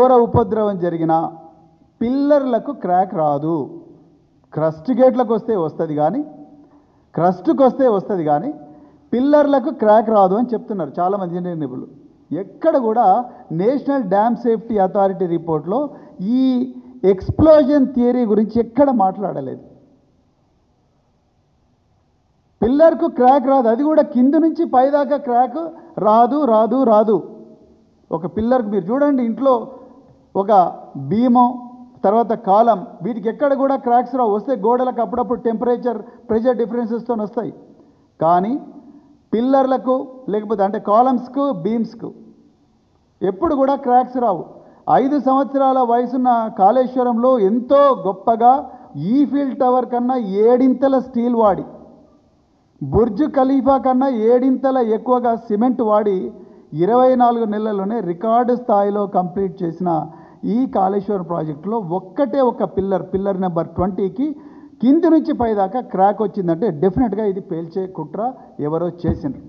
ఘోర ఉపద్రవం జరిగిన పిల్లర్లకు క్రాక్ రాదు. క్రస్ట్ గేట్లకు వస్తే వస్తుంది కానీ క్రస్ట్కి వస్తే వస్తుంది కానీ పిల్లర్లకు క్రాక్ రాదు అని చెప్తున్నారు చాలామంది ఇంజనీరింగ్ నిపుణులు. ఎక్కడ కూడా నేషనల్ డ్యామ్ సేఫ్టీ అథారిటీ రిపోర్ట్లో ఈ ఎక్స్ప్లోజన్ థియరీ గురించి ఎక్కడ మాట్లాడలేదు. పిల్లర్కు క్రాక్ రాదు, అది కూడా కింద నుంచి పైదాకా క్రాక్ రాదు రాదు రాదు. ఒక పిల్లర్కి మీరు చూడండి, ఇంట్లో ఒక బీము తర్వాత కాలం వీటికి ఎక్కడ కూడా క్రాక్స్ రావు. వస్తే గోడలకు అప్పుడప్పుడు టెంపరేచర్ ప్రెషర్ డిఫరెన్సెస్తో వస్తాయి, కానీ పిల్లర్లకు లేకపోతే అంటే కాలమ్స్కు బీమ్స్కు ఎప్పుడు కూడా క్రాక్స్ రావు. 5 సంవత్సరాల వయసున్న కాళేశ్వరంలో ఎంతో గొప్పగా ఈఫిల్ టవర్ కన్నా 7 స్టీల్ వాడి, బుర్జ్ ఖలీఫా కన్నా 7 ఎక్కువగా సిమెంట్ వాడి 24 నెలల్లోనే రికార్డు స్థాయిలో కంప్లీట్ చేసిన ఈ కాళేశ్వరం ప్రాజెక్టులో ఒక్కటే ఒక పిల్లర్ నెంబర్ 20కి కింది నుంచి పైదాకా క్రాక్ వచ్చిందంటే డెఫినెట్గా ఇది పేల్చే కుట్ర ఎవరో చేసిండ్రు.